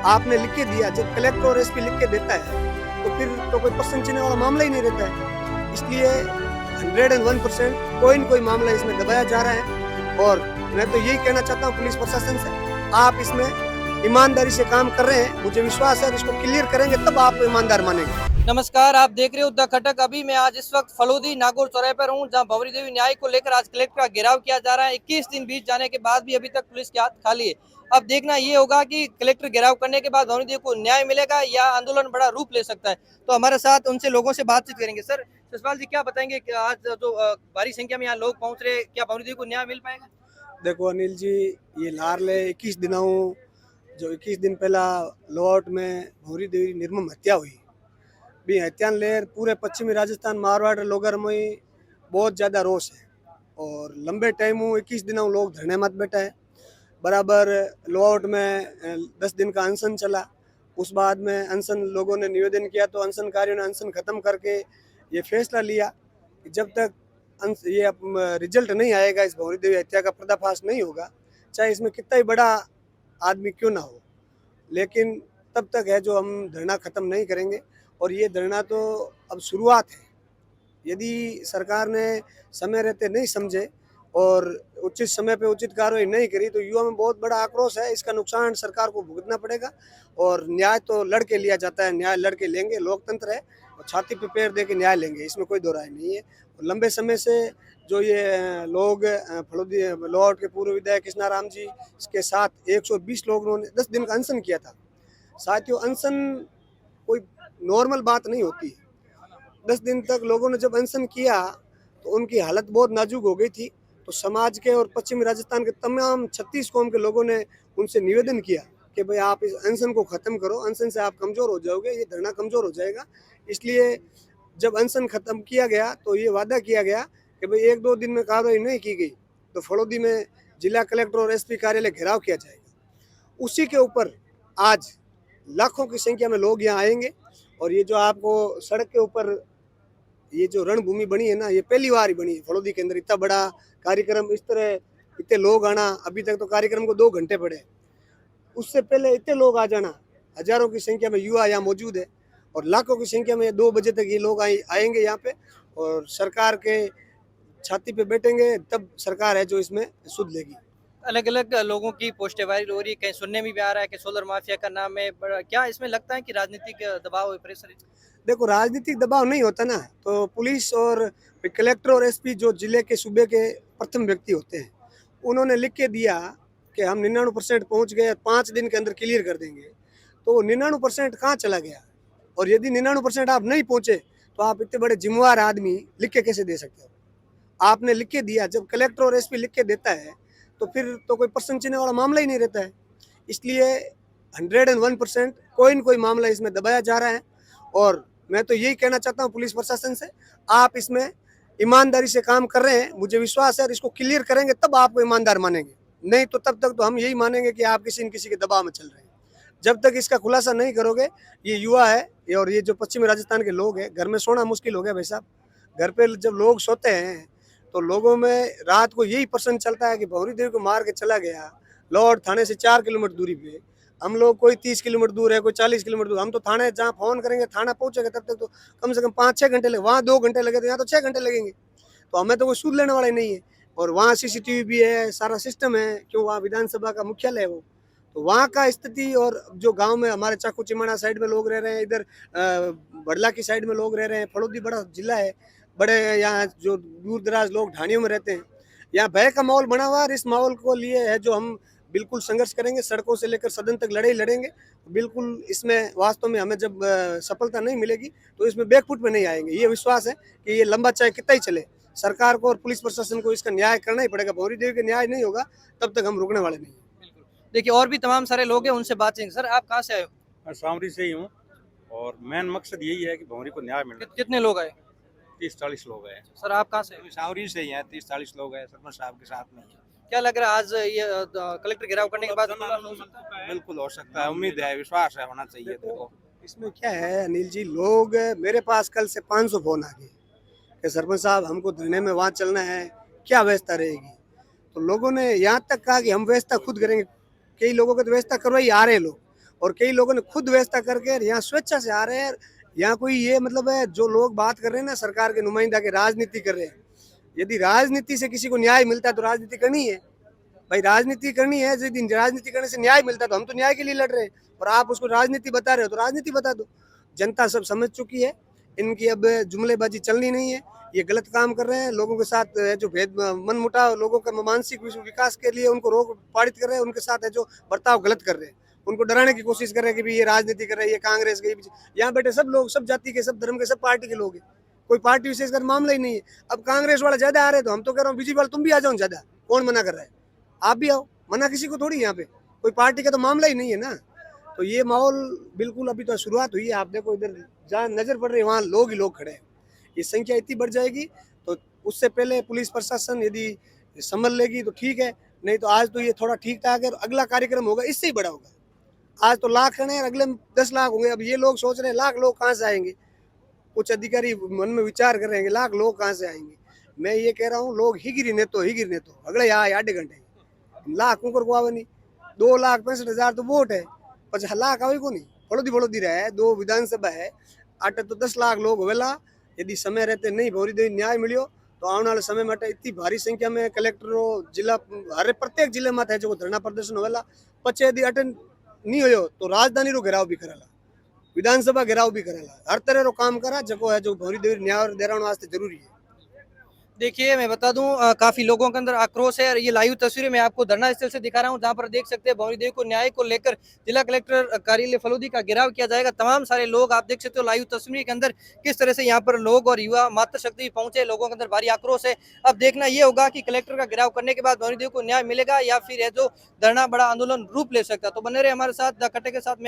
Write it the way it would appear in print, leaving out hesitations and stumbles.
आपने लिख के दिया, जब कलेक्टर और एसपी लिख के देता है तो फिर तो कोई पर्सन चीने वाला मामला ही नहीं रहता है। इसलिए 101% कोई न कोई मामला इसमें दबाया जा रहा है और मैं तो यही कहना चाहता हूँ पुलिस प्रशासन से, आप इसमें ईमानदारी से काम कर रहे हैं, मुझे विश्वास है इसको क्लियर करेंगे तब आप ईमानदार मानेंगे। नमस्कार, आप देख रहे हो द खटक। अभी मैं आज इस वक्त फलोदी नागौर चौराहे पर हूँ, जहाँ भंवरी देवी न्याय को लेकर आज कलेक्टर का घेराव किया जा रहा है। 21 दिन बीत जाने के बाद भी अभी तक पुलिस के हाथ खाली है। अब देखना ये होगा कि कलेक्टर घेराव करने के बाद भंवरी देवी को न्याय मिलेगा या आंदोलन बड़ा रूप ले सकता है। तो हमारे साथ उनसे लोगों से बातचीत करेंगे। सर ससपाल जी, क्या बताएंगे कि आज जो भारी संख्या में यहाँ लोग पहुंच रहे, क्या भंवरी देवी को न्याय मिल पाएगा? देखो अनिल जी, ये लारले 21 दिनों जो 21 दिन पहला लोहावट में भंवरी देवी निर्मम हत्या हुई भी हत्यान लेर पूरे पश्चिमी राजस्थान मारवाड़ लोगर में बहुत ज़्यादा रोष है और लंबे टाइम 21 दिनों लोग धरने मत बैठा है। बराबर लोहावट में 10 दिन का अनशन चला। उस बाद में अनशन लोगों ने निवेदन किया तो अनशनकारियों ने अनशन ख़त्म करके ये फैसला लिया कि जब तक ये रिजल्ट नहीं आएगा, इस भंवरी देवी हत्या का पर्दाफाश नहीं होगा, चाहे इसमें कितना ही बड़ा आदमी क्यों ना हो, लेकिन तब तक है जो हम धरना ख़त्म नहीं करेंगे। और ये धरना तो अब शुरुआत है। यदि सरकार ने समय रहते नहीं समझे और उचित समय पे उचित कार्रवाई नहीं करी तो युवा में बहुत बड़ा आक्रोश है। इसका नुकसान सरकार को भुगतना पड़ेगा और न्याय तो लड़के लिया जाता है, न्याय लड़के लेंगे, लोकतंत्र है और छाती पे पैर दे के न्याय लेंगे, इसमें कोई दो राय नहीं है। और लंबे समय से जो ये लोग फलोदी लोहावट के पूर्व विधायक कृष्णाराम जी के साथ 120 लोगों ने 10 दिन का अनशन किया था। साथियों, अनशन कोई नॉर्मल बात नहीं होती। 10 दिन तक लोगों ने जब अनशन किया तो उनकी हालत बहुत नाजुक हो गई थी। तो समाज के और पश्चिमी राजस्थान के तमाम 36 कौम के लोगों ने उनसे निवेदन किया कि भाई आप इस अनशन को ख़त्म करो, अनशन से आप कमज़ोर हो जाओगे, ये धरना कमज़ोर हो जाएगा। इसलिए जब अनशन ख़त्म किया गया तो ये वादा किया गया कि भाई 1-2 दिन में कार्रवाई नहीं की गई तो फलोदी में जिला कलेक्टर और एसपी कार्यालय घेराव किया जाएगा। उसी के ऊपर आज लाखों की संख्या में लोग यहाँ आएंगे और ये जो आपको सड़क के ऊपर ये जो रणभूमि बनी है ना, ये पहली बार ही बनी है फलोदी के अंदर। इतना बड़ा कार्यक्रम, इस तरह इतने लोग आना, अभी तक तो कार्यक्रम को 2 घंटे पड़े, उससे पहले इतने लोग आ जाना, हजारों की संख्या में युवा यहाँ मौजूद है और लाखों की संख्या में 2 बजे तक ये लोग आएंगे यहाँ पे और सरकार के छाती पे बैठेंगे, तब सरकार है जो इसमें सुध लेगी। अलग अलग लोगों की पोस्टें वायरल हो रही है, कहीं सुनने में भी आ रहा है कि सोलर माफिया का नाम है। क्या इसमें लगता है कि राजनीतिक दबाव, प्रेशर? देखो, राजनीतिक दबाव नहीं होता ना तो पुलिस और कलेक्टर और एसपी जो जिले के सूबे के प्रथम व्यक्ति होते हैं, उन्होंने लिख के दिया कि हम 99% पहुँच गए, 5 दिन के अंदर क्लियर कर देंगे। तो वो 99% कहाँ चला गया? और यदि 99% आप नहीं पहुँचे तो आप इतने बड़े जिम्मेवार आदमी लिख के कैसे दे सकते हो? आपने लिख के दिया, जब कलेक्टर और एसपी लिख के देता है तो फिर तो कोई पर्सन चीने वाला मामला ही नहीं रहता है। इसलिए 101% कोई न कोई मामला इसमें दबाया जा रहा है और मैं तो यही कहना चाहता हूँ पुलिस प्रशासन से, आप इसमें ईमानदारी से काम कर रहे हैं, मुझे विश्वास है इसको क्लियर करेंगे तब आपको ईमानदार मानेंगे, नहीं तो तब तक तो हम यही मानेंगे कि आप किसी न किसी के दबाव में चल रहे हैं। जब तक इसका खुलासा नहीं करोगे, ये युवा है और ये जो पश्चिमी राजस्थान के लोग हैं, घर में सोना मुश्किल हो गया भाई साहब। घर पे जब लोग सोते हैं तो लोगों में रात को यही प्रश्न चलता है कि भंवरी देवी को मार के चला गया, लोहावट थाने से 4 किलोमीटर दूरी पे, हम लोग कोई 30 किलोमीटर दूर है, कोई 40 किलोमीटर दूर, हम तो थाने जहाँ फ़ोन करेंगे थाना पहुँचेगा तब तक तो कम से कम 5-6 घंटे लगे, वहाँ 2 घंटे लगे तो यहाँ तो 6 घंटे लगेंगे। तो हमें तो कोई सूद लेने वाला ही नहीं है और वहाँ सीसीटीवी भी है, सारा सिस्टम है, क्यों वहाँ विधानसभा का मुख्यालय है वो। तो वहाँ का स्थिति और जो गांव में हमारे चाकू चिमाना साइड में लोग रह रहे हैं, इधर बड़ला की साइड में लोग रह रहे हैं, फलोदी बड़ा जिला है, बड़े यहाँ जो दूर दराज लोग ढाणियों में रहते हैं, यहाँ भय का माहौल बना हुआ है। इस माहौल को लिए है जो हम बिल्कुल संघर्ष करेंगे, सड़कों से लेकर सदन तक लड़ाई लड़ेंगे। बिल्कुल इसमें वास्तव में हमें जब सफलता नहीं मिलेगी तो इसमें बैकफुट में नहीं आएंगे। ये विश्वास है कि ये लंबा चाहे कितना ही चले, सरकार को और पुलिस प्रशासन को इसका न्याय करना ही पड़ेगा। भंवरी देवी का न्याय नहीं होगा तब तक हम रुकने वाले नहीं। बिल्कुल। देखिए, और भी तमाम सारे लोग हैं, उनसे बात करेंगे। सर, आप कहाँ से आए हो? मैं सावरी से ही हूँ और मेन मकसद यही है कि भंवरी को न्याय मिले। कितने लोग आए? 30-40 लोग हैं। सर, आप कहाँ से आए? सावरी से ही हैं, 30-40 लोग हैं, सरपंच साहब के साथ में। क्या लग रहा है आज ये कलेक्टर घेराव करने के बाद? बिल्कुल हो सकता है, उम्मीद है, विश्वास है, होना चाहिए। देखो इसमें क्या है अनिल जी, लोग मेरे पास कल से 500 फोन आ गए कि सरपंच साहब हमको धरने में वहाँ चलना है, क्या व्यवस्था रहेगी? तो लोगों ने यहाँ तक कहा कि हम व्यवस्था खुद करेंगे। कई लोगों को तो व्यवस्था करवाई आ रहे हैं लोग, और कई लोगों ने खुद व्यवस्था करके यहाँ स्वेच्छा से आ रहे हैं। यहाँ कोई ये मतलब है जो लोग बात कर रहे हैं ना सरकार के नुमाइंदा के राजनीति कर रहे हैं, यदि राजनीति से किसी को न्याय मिलता है तो राजनीति करनी है भाई, राजनीति करनी है। यदि राजनीति करने से न्याय मिलता है तो हम तो न्याय के लिए लड़ रहे हैं, और आप उसको राजनीति बता रहे हो तो राजनीति बता दो। जनता सब समझ चुकी है, इनकी अब जुमलेबाजी चलनी नहीं है, ये गलत काम कर रहे हैं। लोगों के साथ जो भेद मन मुटाव, लोगों का मानसिक विकास के लिए उनको रोक पारित कर रहे हैं, उनके साथ है जो बर्ताव गलत कर रहे हैं, उनको डराने की कोशिश कर रहे हैं कि भी ये राजनीति कर रहे हैं, ये कांग्रेस के। यहाँ बैठे सब लोग, सब जाति के, सब धर्म के, सब पार्टी के लोग हैं, कोई पार्टी विशेष कर मामला ही नहीं है। अब कांग्रेस वाला ज्यादा आ रहे तो हम तो कह रहा हूँ बीजेपी वाला तुम भी आ जाओ ज्यादा, कौन मना कर रहा है, आप भी आओ, मना किसी को थोड़ी। यहाँ पे कोई पार्टी का तो मामला ही नहीं है ना। तो ये माहौल बिल्कुल अभी तो शुरुआत हुई है। आप देखो इधर जहाँ नजर पड़ रही है वहाँ लोग ही लोग खड़े हैं। ये संख्या इतनी बढ़ जाएगी तो उससे पहले पुलिस प्रशासन यदि संभल लेगी तो ठीक है, नहीं तो आज तो ये थोड़ा ठीक ठाक है, अगला कार्यक्रम होगा इससे ही बड़ा होगा। आज तो लाख खड़े हैं, अगले 10 लाख होंगे। अब ये लोग सोच रहे हैं लाख लोग कहाँ से आएंगे, कुछ अधिकारी मन में विचार कर रहे हैं लाख लोग कहाँ से आएंगे। मैं ये कह रहा हूँ लोग हिगिरी नेतो अगले यहाँ 8 घंटे लाख ऊपर को आवे नहीं। 2,65,000 तो वोट है, 50 लाख आवे को नहीं। फड़ोदी रहे 2 विधानसभा है, 8 तो 10 लाख लोग होवेला। यदि समय रहते नहीं भौरी देवी न्याय मिलियो तो आने वाले समय में इतनी भारी संख्या में कलेक्टरों जिला हर प्रत्येक जिले में जो धरना प्रदर्शन होवेला। पचे यदि अटेंड नहीं हो तो राजधानी रो घेराव भी करेला, विधानसभा घेराव भी करेला, हर तरह रो काम करा जको है जो भौरी देवी न्याय दिलाने वास्ते जरूरी है। देखिए मैं बता दूं काफी लोगों के अंदर आक्रोश है और ये लाइव तस्वीरें मैं आपको धरना स्थल से दिखा रहा हूं, जहां पर देख सकते हैं भौरी देवी को न्याय को लेकर जिला कलेक्टर कार्यालय फलोदी का घेराव किया जाएगा। तमाम सारे लोग आप देख सकते हो लाइव तस्वीर के अंदर किस तरह से यहां पर लोग और युवा मातृशक्ति पहुंचे, लोगों के अंदर भारी आक्रोश है। अब देखना ये होगा कि कलेक्टर का घेराव करने के बाद भौरी देवी को न्याय मिलेगा या फिर है जो धरना बड़ा आंदोलन रूप ले सकता है। तो बने रहे हमारे साथ द कट्टे के साथ।